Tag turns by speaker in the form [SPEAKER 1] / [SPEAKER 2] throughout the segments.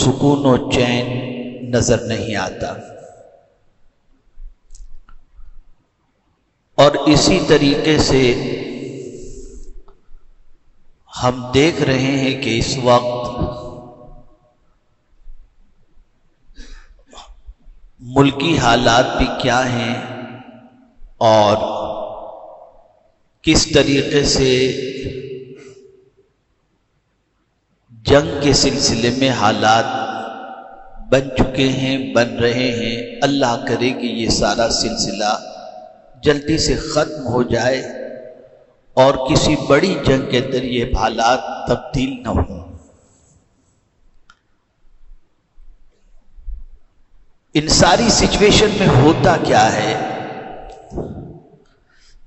[SPEAKER 1] سکون و چین نظر نہیں آتا۔ اور اسی طریقے سے ہم دیکھ رہے ہیں کہ اس وقت ملکی حالات بھی کیا ہیں اور کس طریقے سے جنگ کے سلسلے میں حالات بن چکے ہیں، بن رہے ہیں۔ اللہ کرے کہ یہ سارا سلسلہ جلدی سے ختم ہو جائے اور کسی بڑی جنگ کے اندر یہ حالات تبدیل نہ ہوں۔ ان ساری سچویشن میں ہوتا کیا ہے؟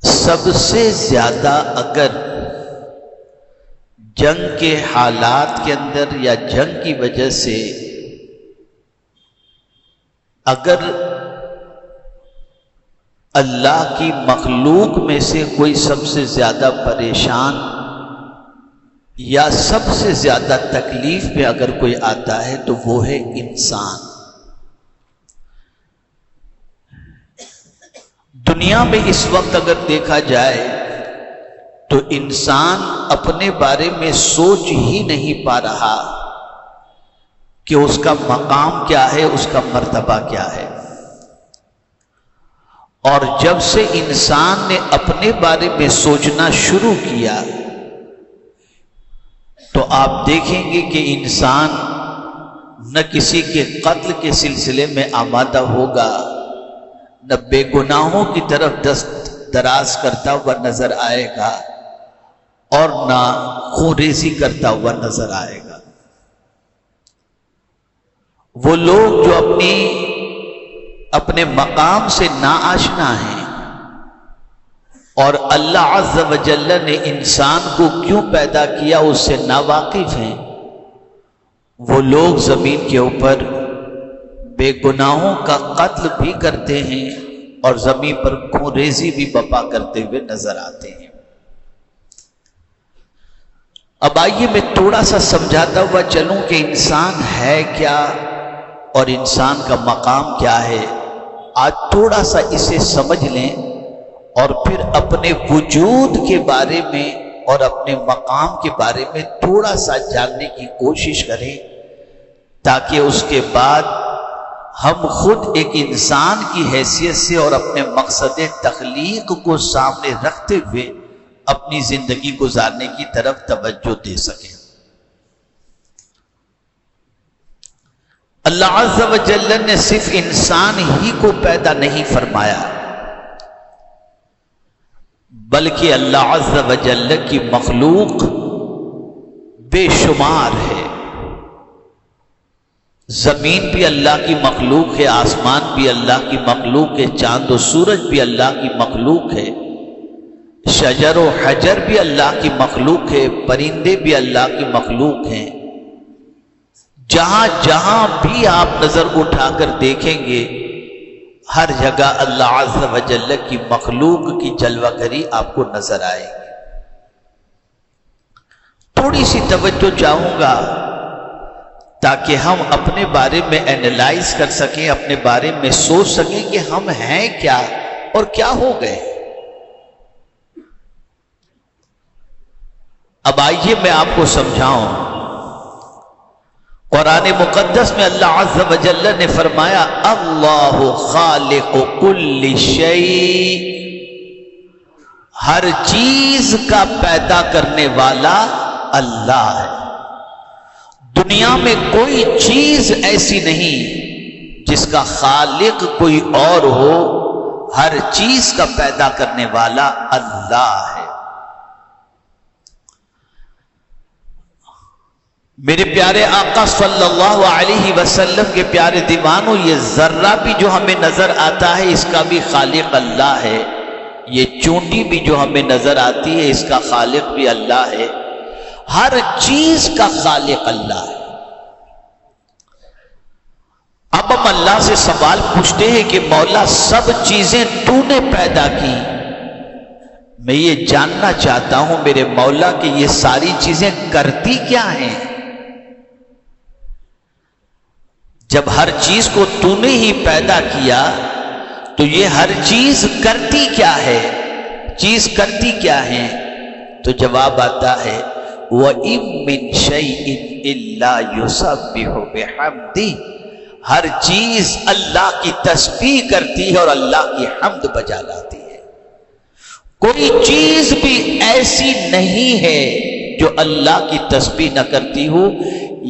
[SPEAKER 1] سب سے زیادہ اگر جنگ کے حالات کے اندر یا جنگ کی وجہ سے اگر اللہ کی مخلوق میں سے کوئی سب سے زیادہ پریشان یا سب سے زیادہ تکلیف میں اگر کوئی آتا ہے تو وہ ہے انسان۔ دنیا میں اس وقت اگر دیکھا جائے تو انسان اپنے بارے میں سوچ ہی نہیں پا رہا کہ اس کا مقام کیا ہے، اس کا مرتبہ کیا ہے۔ اور جب سے انسان نے اپنے بارے میں سوچنا شروع کیا تو آپ دیکھیں گے کہ انسان نہ کسی کے قتل کے سلسلے میں آمادہ ہوگا، نہ بے گناہوں کی طرف دست دراز کرتا ہوا نظر آئے گا اور نہ خونریزی کرتا ہوا نظر آئے گا۔ وہ لوگ جو اپنے مقام سے ناآشنا ہیں اور اللہ عز و جل نے انسان کو کیوں پیدا کیا اس سے ناواقف ہیں، وہ لوگ زمین کے اوپر بے گناہوں کا قتل بھی کرتے ہیں اور زمین پر خون ریزی بھی بپا کرتے ہوئے نظر آتے ہیں۔ اب آئیے میں تھوڑا سا سمجھاتا ہوا چلوں کہ انسان ہے کیا اور انسان کا مقام کیا ہے۔ آج تھوڑا سا اسے سمجھ لیں اور پھر اپنے وجود کے بارے میں اور اپنے مقام کے بارے میں تھوڑا سا جاننے کی کوشش کریں تاکہ اس کے بعد ہم خود ایک انسان کی حیثیت سے اور اپنے مقصد تخلیق کو سامنے رکھتے ہوئے اپنی زندگی گزارنے کی طرف توجہ دے سکیں۔ اللہ عز و جل نے صرف انسان ہی کو پیدا نہیں فرمایا بلکہ اللہ عز و جل کی مخلوق بے شمار ہے۔ زمین بھی اللہ کی مخلوق ہے، آسمان بھی اللہ کی مخلوق ہے، چاند و سورج بھی اللہ کی مخلوق ہے، شجر و حجر بھی اللہ کی مخلوق ہے، پرندے بھی اللہ کی مخلوق ہیں۔ جہاں جہاں بھی آپ نظر اٹھا کر دیکھیں گے ہر جگہ اللہ عز و جل کی مخلوق کی جلوہ گری آپ کو نظر آئے گی۔ تھوڑی سی توجہ چاہوں گا تاکہ ہم اپنے بارے میں اینالائز کر سکیں، اپنے بارے میں سوچ سکیں کہ ہم ہیں کیا اور کیا ہو گئے۔ اب آئیے میں آپ کو سمجھاؤں۔ قرآن مقدس میں اللہ عز و جل نے فرمایا اللہ خالق کل شیء، ہر چیز کا پیدا کرنے والا اللہ ہے۔ دنیا میں کوئی چیز ایسی نہیں جس کا خالق کوئی اور ہو، ہر چیز کا پیدا کرنے والا اللہ ہے۔ میرے پیارے آقا صلی اللہ علیہ وسلم کے پیارے دیوانوں، یہ ذرہ بھی جو ہمیں نظر آتا ہے اس کا بھی خالق اللہ ہے، یہ چونٹی بھی جو ہمیں نظر آتی ہے اس کا خالق بھی اللہ ہے، ہر چیز کا خالق اللہ ہے۔ اب ہم اللہ سے سوال پوچھتے ہیں کہ مولا سب چیزیں تو نے پیدا کی، میں یہ جاننا چاہتا ہوں میرے مولا کہ یہ ساری چیزیں کرتی کیا ہیں؟ جب ہر چیز کو تو نے ہی پیدا کیا تو یہ ہر چیز کرتی کیا ہے؟ چیز کرتی کیا ہے؟ تو جواب آتا ہے وَإِن مِّن شَيْءٍ إِلَّا يُسَبِّحُ بِحَمْدِهِ، ہر چیز اللہ کی تسبیح کرتی ہے اور اللہ کی حمد بجا لاتی ہے۔ کوئی چیز بھی ایسی نہیں ہے جو اللہ کی تسبیح نہ کرتی ہو،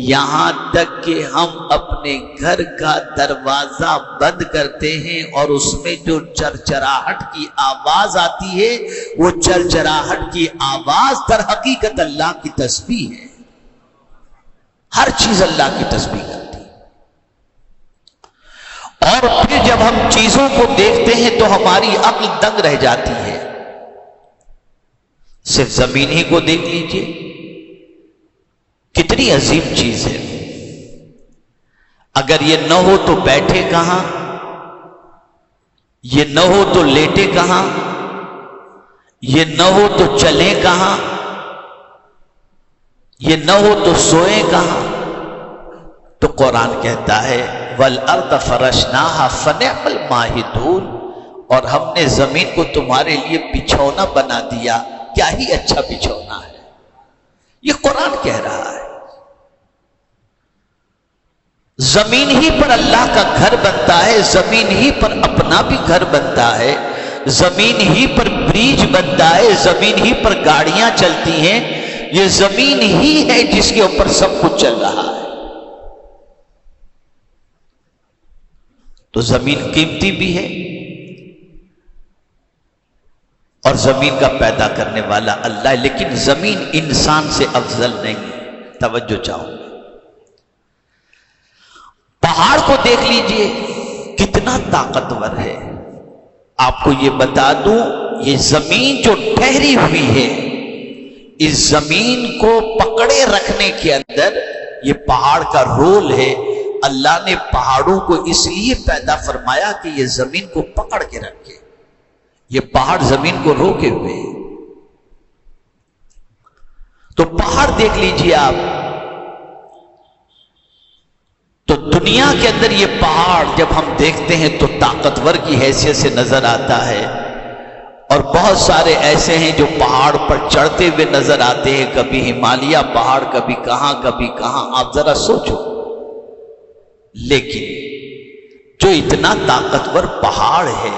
[SPEAKER 1] یہاں تک کہ ہم اپنے گھر کا دروازہ بند کرتے ہیں اور اس میں جو چرچراہٹ کی آواز آتی ہے، وہ چرچراہٹ کی آواز در حقیقت اللہ کی تسبیح ہے۔ ہر چیز اللہ کی تسبیح کرتی ہے۔ اور پھر جب ہم چیزوں کو دیکھتے ہیں تو ہماری عقل دنگ رہ جاتی ہے۔ صرف زمین ہی کو دیکھ لیجئے، کتنی عظیم چیز ہے۔ اگر یہ نہ ہو تو بیٹھے کہاں، یہ نہ ہو تو لیٹے کہاں، یہ نہ ہو تو چلے کہاں، یہ نہ ہو تو سوئے کہاں۔ تو قرآن کہتا ہے وَالْأَرْضَ فَرَشْنَاهَا فَنِعْمَ الْمَاهِدُونَ، اور ہم نے زمین کو تمہارے لیے بچھونا بنا دیا، کیا ہی اچھا بچھونا ہے۔ یہ قرآن کہہ رہا ہے۔ زمین ہی پر اللہ کا گھر بنتا ہے، زمین ہی پر اپنا بھی گھر بنتا ہے، زمین ہی پر بریج بنتا ہے، زمین ہی پر گاڑیاں چلتی ہیں، یہ زمین ہی ہے جس کے اوپر سب کچھ چل رہا ہے۔ تو زمین قیمتی بھی ہے اور زمین کا پیدا کرنے والا اللہ ہے، لیکن زمین انسان سے افضل نہیں۔ توجہ چاہوں، پہاڑ کو دیکھ لیجئے کتنا طاقتور ہے۔ آپ کو یہ بتا دوں، یہ زمین جو ٹھہری ہوئی ہے، اس زمین کو پکڑے رکھنے کے اندر یہ پہاڑ کا رول ہے۔ اللہ نے پہاڑوں کو اس لیے پیدا فرمایا کہ یہ زمین کو پکڑ کے رکھے۔ یہ پہاڑ زمین کو روکے ہوئے ہیں۔ تو پہاڑ دیکھ لیجئے آپ، تو دنیا کے اندر یہ پہاڑ جب ہم دیکھتے ہیں تو طاقتور کی حیثیت سے نظر آتا ہے، اور بہت سارے ایسے ہیں جو پہاڑ پر چڑھتے ہوئے نظر آتے ہیں، کبھی ہمالیہ پہاڑ، کبھی کہاں کبھی کہاں۔ آپ ذرا سوچو، لیکن جو اتنا طاقتور پہاڑ ہے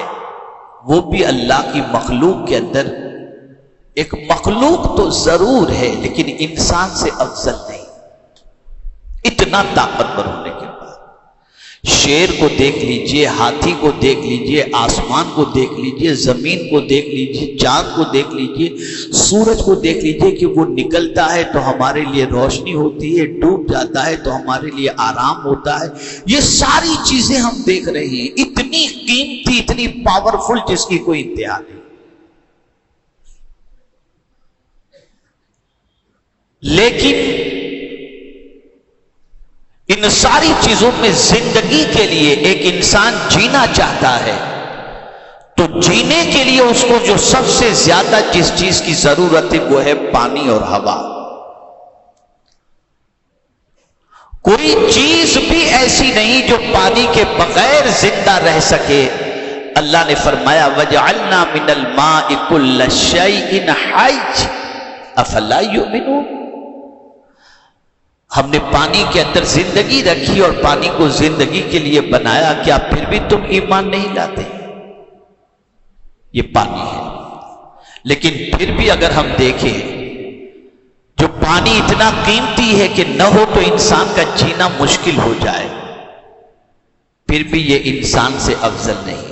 [SPEAKER 1] وہ بھی اللہ کی مخلوق کے اندر ایک مخلوق تو ضرور ہے، لیکن انسان سے افضل نہیں۔ اتنا طاقتور ہونے کے بعد شیر کو دیکھ لیجئے، ہاتھی کو دیکھ لیجئے، آسمان کو دیکھ لیجئے، زمین کو دیکھ لیجئے، چاند کو دیکھ لیجئے، سورج کو دیکھ لیجئے کہ وہ نکلتا ہے تو ہمارے لیے روشنی ہوتی ہے، ڈوب جاتا ہے تو ہمارے لیے آرام ہوتا ہے۔ یہ ساری چیزیں ہم دیکھ رہے ہیں، اتنی قیمتی، اتنی پاورفل، جس کی کوئی انتہا نہیں۔ لیکن ان ساری چیزوں میں زندگی کے لیے ایک انسان جینا چاہتا ہے، تو جینے کے لیے اس کو جو سب سے زیادہ جس چیز کی ضرورت ہے وہ ہے پانی اور ہوا۔ کوئی چیز بھی ایسی نہیں جو پانی کے بغیر زندہ رہ سکے۔ اللہ نے فرمایا وَجَعَلْنَا مِنَ الْمَاءِ كُلَّ شَيْءٍ حَيٍّ أَفَلَا يُؤْمِنُونَ، ہم نے پانی کے اندر زندگی رکھی اور پانی کو زندگی کے لیے بنایا، کیا پھر بھی تم ایمان نہیں لاتے؟ یہ پانی ہے، لیکن پھر بھی اگر ہم دیکھیں، جو پانی اتنا قیمتی ہے کہ نہ ہو تو انسان کا جینا مشکل ہو جائے، پھر بھی یہ انسان سے افضل نہیں۔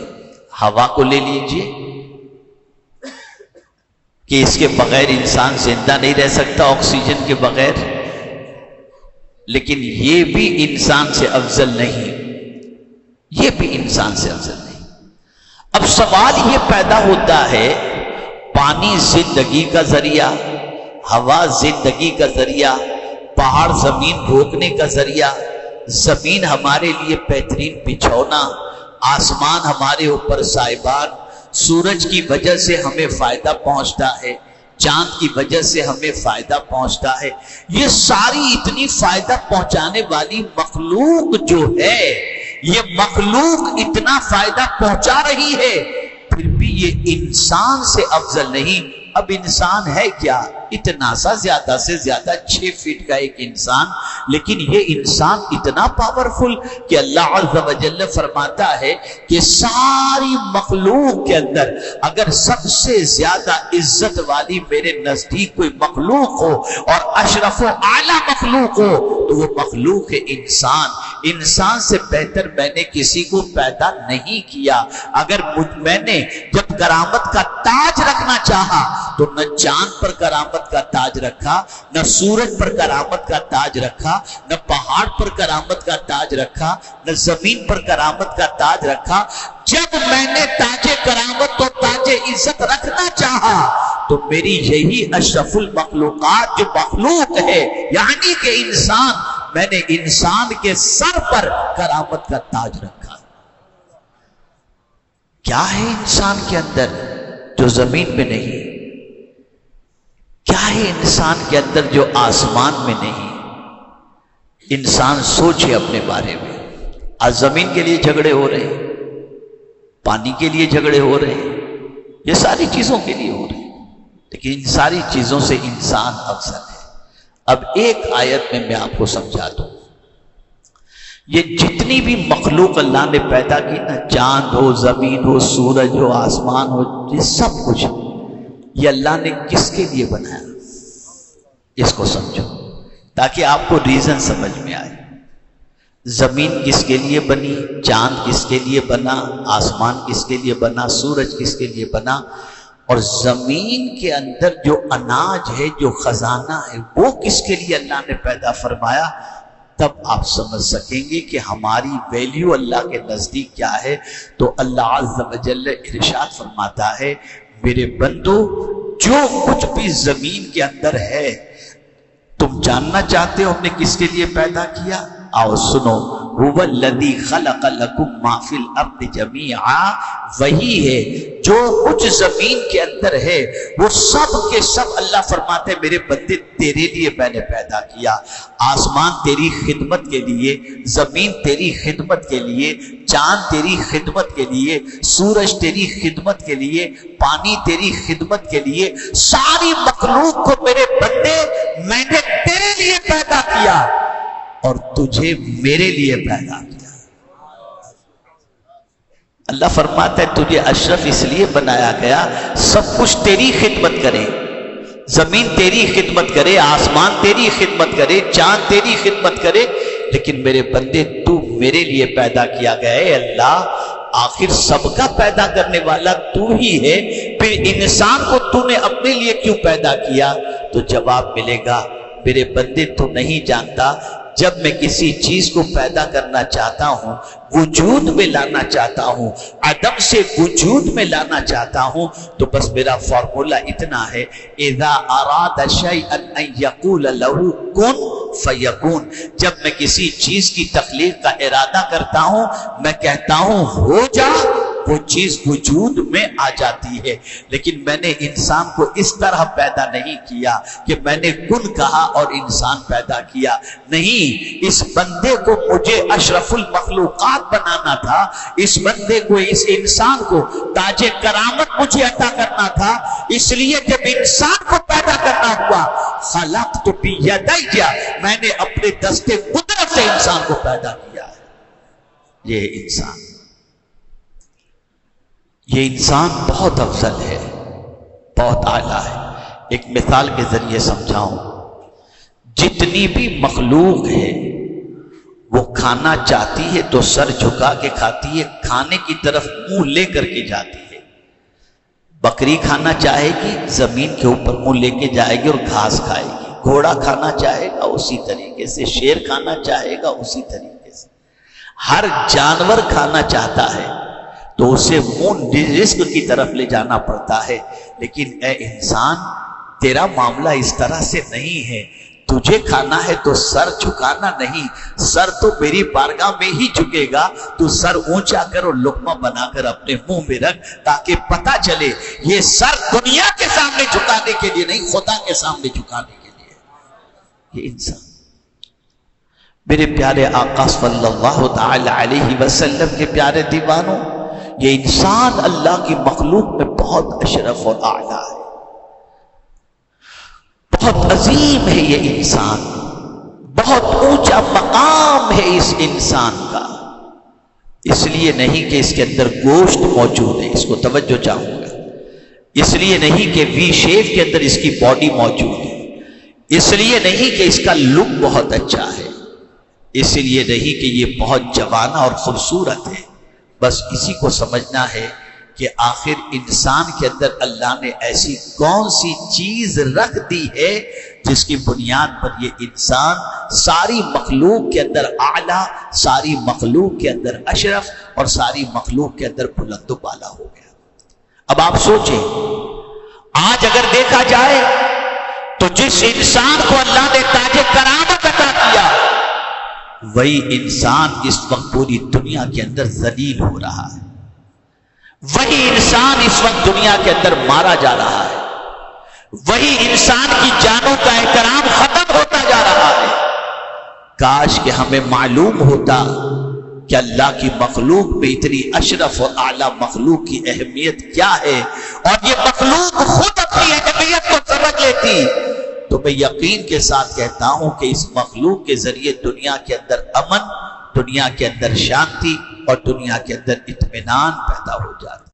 [SPEAKER 1] ہوا کو لے لیجئے کہ اس کے بغیر انسان زندہ نہیں رہ سکتا، آکسیجن کے بغیر، لیکن یہ بھی انسان سے افضل نہیں، یہ بھی انسان سے افضل نہیں۔ اب سوال یہ پیدا ہوتا ہے، پانی زندگی کا ذریعہ، ہوا زندگی کا ذریعہ، پہاڑ زمین روکنے کا ذریعہ، زمین ہمارے لیے بہترین بچھونا، آسمان ہمارے اوپر سائبان، سورج کی وجہ سے ہمیں فائدہ پہنچتا ہے، چاند کی وجہ سے ہمیں فائدہ پہنچتا ہے. یہ ساری اتنی فائدہ پہنچانے والی مخلوق جو ہے، یہ مخلوق اتنا فائدہ پہنچا رہی ہے، پھر بھی یہ انسان سے افضل نہیں. اب انسان ہے کیا؟ اتنا سا زیادہ سے زیادہ 6 فٹ کا ایک انسان، لیکن یہ انسان اتنا پاورفل کہ اللہ عز و جل فرماتا ہے کہ ساری مخلوق کے اندر اگر سب سے زیادہ عزت والی میرے نزدیک کوئی مخلوق ہو اور اشرف و اعلیٰ مخلوق ہو تو وہ مخلوق ہے انسان. انسان سے بہتر میں نے کسی کو پیدا نہیں کیا. اگر میں نے جب کرامت کا تاج رکھنا چاہا تو نہ چاند پر کرامت کا تاج رکھا، نہ سورج پر کرامت کا تاج رکھا، نہ پہاڑ پر کرامت کا تاج رکھا، نہ زمین پر کرامت کا تاج رکھا. جب میں نے تاج کرامت اور تاج عزت رکھنا چاہا تو میری یہی اشرف المخلوقات جو مخلوق ہے یعنی کہ انسان، میں نے انسان کے سر پر کرامت کا تاج رکھا. کیا ہے انسان کے اندر جو زمین میں نہیں؟ کیا ہے انسان کے اندر جو آسمان میں نہیں؟ انسان سوچے اپنے بارے میں. آج زمین کے لیے جھگڑے ہو رہے ہیں، پانی کے لیے جھگڑے ہو رہے ہیں، یہ ساری چیزوں کے لیے ہو رہے ہیں، لیکن ان ساری چیزوں سے انسان افضل ہے. اب ایک آیت میں آپ کو سمجھا دوں. یہ جتنی بھی مخلوق اللہ نے پیدا کی نا، چاند ہو، زمین ہو، سورج ہو، آسمان ہو، یہ سب کچھ یہ اللہ نے کس کے لیے بنایا؟ اس کو سمجھو تاکہ آپ کو ریزن سمجھ میں آئے. زمین کس کے لیے بنی، چاند کس کے لیے بنا، آسمان کس کے لیے بنا، سورج کس کے لیے بنا، اور زمین کے اندر جو اناج ہے، جو خزانہ ہے، وہ کس کے لیے اللہ نے پیدا فرمایا. تب آپ سمجھ سکیں گے کہ ہماری ویلیو اللہ کے نزدیک کیا ہے. تو اللہ عز و جل ارشاد فرماتا ہے، میرے بندو جو کچھ بھی زمین کے اندر ہے تم جاننا چاہتے ہو ہم نے کس کے لیے پیدا کیا؟ آؤ سنو. هو الذی خلق لکم ما فی الارض جمیعا، وہی ہے جو کچھ زمین کے اندر ہے وہ سب کے سب اللہ فرماتے ہیں میرے بندے تیرے لیے میں نے پیدا کیا. آسمان تیری خدمت کے لیے، زمین تیری خدمت کے لیے، چاند تیری خدمت کے لیے، سورج تیری خدمت کے لیے، پانی تیری خدمت کے لیے. ساری مخلوق کو میرے بندے میں نے تیرے لیے پیدا کیا اور تجھے میرے لیے پیدا کیا. اللہ فرماتا ہے تجھے اشرف اس لیے بنایا گیا سب کچھ تیری خدمت کرے، زمین تیری خدمت کرے، آسمان تیری خدمت کرے، چاند تیری خدمت کرے، لیکن میرے بندے تو میرے لیے پیدا کیا گیا ہے. اللہ آخر سب کا پیدا کرنے والا تو ہی ہے، پھر انسان کو تو نے اپنے لیے کیوں پیدا کیا؟ تو جواب ملے گا میرے بندے تو نہیں جانتا جب میں کسی چیز کو پیدا کرنا چاہتا ہوں، وجود میں لانا چاہتا ہوں، عدم سے وجود میں لانا چاہتا ہوں، تو بس میرا فارمولا اتنا ہے، اذا اراد شیئا ان یقول له کن فیکون. جب میں کسی چیز کی تخلیق کا ارادہ کرتا ہوں، میں کہتا ہوں ہو جا، وہ چیز وجود میں آ جاتی ہے. لیکن میں نے انسان کو اس طرح پیدا نہیں کیا کہ میں نے کن کہا اور انسان پیدا کیا. نہیں، اس بندے کو مجھے اشرف المخلوقات بنانا تھا، اس بندے کو، اس انسان کو تاج کرامت مجھے عطا کرنا تھا. اس لیے جب انسان کو پیدا کرنا ہوا، خلقت بیدی، میں نے اپنے دست قدرت سے انسان کو پیدا کیا. یہ انسان بہت افضل ہے، بہت اعلیٰ ہے. ایک مثال کے ذریعے سمجھاؤں. جتنی بھی مخلوق ہے وہ کھانا چاہتی ہے تو سر جھکا کے کھاتی ہے، کھانے کی طرف منہ لے کر کے جاتی ہے. بکری کھانا چاہے گی زمین کے اوپر منہ لے کے جائے گی اور گھاس کھائے گی. گھوڑا کھانا چاہے گا اسی طریقے سے، شیر کھانا چاہے گا اسی طریقے سے. ہر جانور کھانا چاہتا ہے تو اسے منہ رزق کی طرف لے جانا پڑتا ہے. لیکن اے انسان، تیرا معاملہ اس طرح سے نہیں ہے. تجھے کھانا ہے تو سر جھکانا نہیں، سر تو میری بارگاہ میں ہی جھکے گا، تو سر اونچا کر اور لقمہ بنا کر اپنے منہ میں رکھ، تاکہ پتہ چلے یہ سر دنیا کے سامنے جھکانے کے لیے نہیں، خدا کے سامنے جھکانے کے لیے۔ یہ انسان، میرے پیارے آقا صلی اللہ تعالی علیہ وسلم کے پیارے دیوانوں، یہ انسان اللہ کی مخلوق میں بہت اشرف اور اعلیٰ ہے، بہت عظیم ہے یہ انسان، بہت اونچا مقام ہے اس انسان کا۔ اس لیے نہیں کہ اس کے اندر گوشت موجود ہے، اس کو توجہ چاہوں گا، اس لیے نہیں کہ وی شیپ کے اندر اس کی باڈی موجود ہے، اس لیے نہیں کہ اس کا لک بہت اچھا ہے، اس لیے نہیں کہ یہ بہت جوانہ اور خوبصورت ہے، بس اسی کو سمجھنا ہے کہ آخر انسان کے اندر اللہ نے ایسی کون سی چیز رکھ دی ہے جس کی بنیاد پر یہ انسان ساری مخلوق کے اندر اعلیٰ، ساری مخلوق کے اندر اشرف اور ساری مخلوق کے اندر بلند و بالا ہو گیا۔ اب آپ سوچیں، آج اگر دیکھا جائے تو جس انسان کو اللہ نے تاج کرامت عطا کیا، وہی انسان اس وقت پوری دنیا کے اندر ذلیل ہو رہا ہے، وہی انسان اس وقت دنیا کے اندر مارا جا رہا ہے، وہی انسان کی جانوں کا احترام ختم ہوتا جا رہا ہے۔ کاش کہ ہمیں معلوم ہوتا کہ اللہ کی مخلوق میں اتنی اشرف اور اعلیٰ مخلوق کی اہمیت کیا ہے، اور یہ مخلوق خود اپنی اہمیت کو سمجھ لیتی، تو میں یقین کے ساتھ کہتا ہوں کہ اس مخلوق کے ذریعے دنیا کے اندر امن، دنیا کے اندر شانتی اور دنیا کے اندر اطمینان پیدا ہو جاتا۔